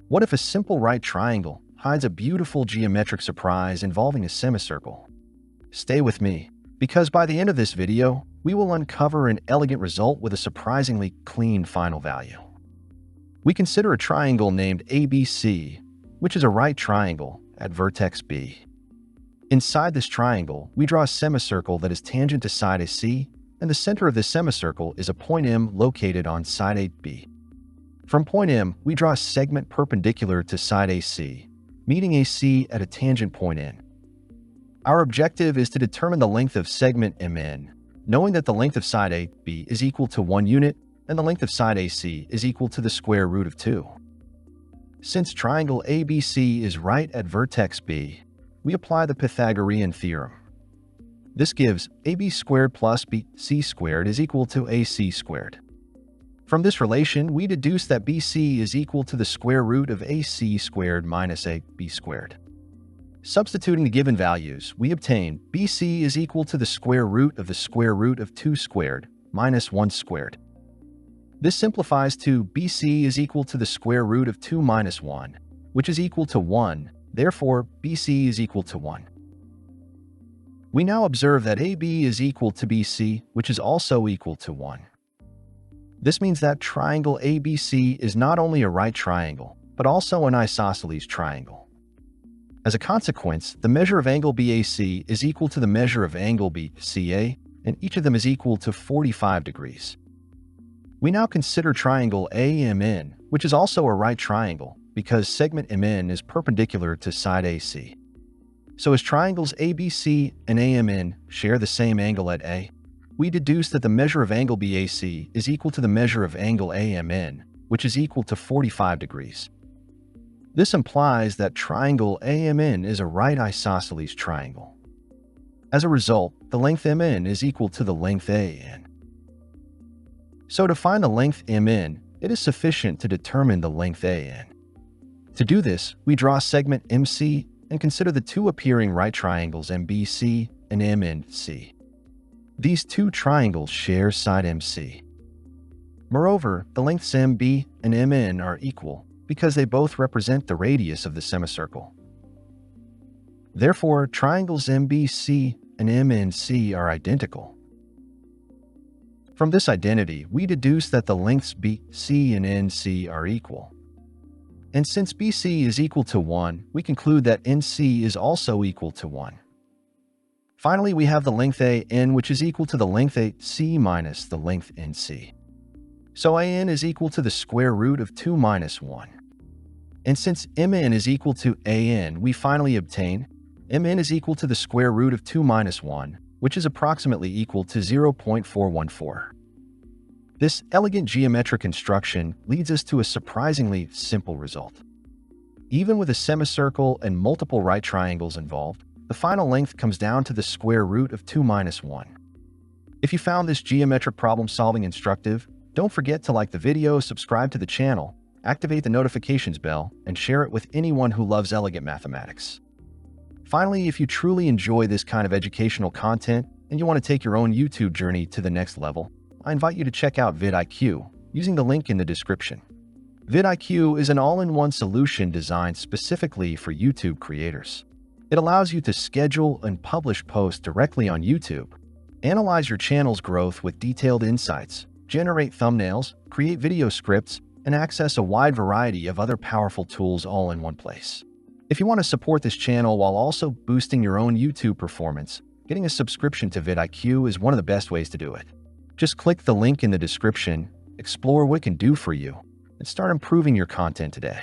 What if a simple right triangle hides a beautiful geometric surprise involving a semicircle? Stay with me, because by the end of this video, we will uncover an elegant result with a surprisingly clean final value. We consider a triangle named ABC, which is a right triangle at vertex B. Inside this triangle, we draw a semicircle that is tangent to side AC, and the center of this semicircle is a point M located on side AB. From point M, we draw a segment perpendicular to side AC, meeting AC at a tangent point N. Our objective is to determine the length of segment MN, knowing that the length of side AB is equal to 1 unit and the length of side AC is equal to the square root of 2. Since triangle ABC is right at vertex B, we apply the Pythagorean theorem. This gives AB squared plus BC squared is equal to AC squared. From this relation, we deduce that BC is equal to the square root of AC squared minus AB squared. Substituting the given values, we obtain BC is equal to the square root of 2 squared minus 1 squared. This simplifies to BC is equal to the square root of 2 minus 1, which is equal to 1, therefore BC is equal to 1. We now observe that AB is equal to BC, which is also equal to 1. This means that triangle ABC is not only a right triangle, but also an isosceles triangle. As a consequence, the measure of angle BAC is equal to the measure of angle BCA, and each of them is equal to 45 degrees. We now consider triangle AMN, which is also a right triangle, because segment MN is perpendicular to side AC. So as triangles ABC and AMN share the same angle at A, we deduce that the measure of angle BAC is equal to the measure of angle AMN, which is equal to 45 degrees. This implies that triangle AMN is a right isosceles triangle. As a result, the length MN is equal to the length AN. So to find the length MN, it is sufficient to determine the length AN. To do this, we draw a segment MC and consider the two appearing right triangles MBC and MNC. These two triangles share side MC. Moreover, the lengths MB and MN are equal because they both represent the radius of the semicircle. Therefore, triangles MBC and MNC are identical. From this identity, we deduce that the lengths BC and NC are equal. And since BC is equal to 1, we conclude that NC is also equal to 1. Finally, we have the length AN, which is equal to the length AC minus the length NC. So AN is equal to the square root of 2 minus 1. And since MN is equal to AN, we finally obtain MN is equal to the square root of 2 minus 1, which is approximately equal to 0.414. This elegant geometric construction leads us to a surprisingly simple result. Even with a semicircle and multiple right triangles involved, the final length comes down to the square root of 2 minus 1. If you found this geometric problem solving instructive, don't forget to like the video, subscribe to the channel, activate the notifications bell, and share it with anyone who loves elegant mathematics. Finally, if you truly enjoy this kind of educational content and you want to take your own YouTube journey to the next level, I invite you to check out vidIQ using the link in the description. vidIQ is an all-in-one solution designed specifically for YouTube creators. It allows you to schedule and publish posts directly on YouTube, analyze your channel's growth with detailed insights, generate thumbnails, create video scripts, and access a wide variety of other powerful tools all in one place. If you want to support this channel while also boosting your own YouTube performance, getting a subscription to vidIQ is one of the best ways to do it. Just click the link in the description, explore what it can do for you, and start improving your content today.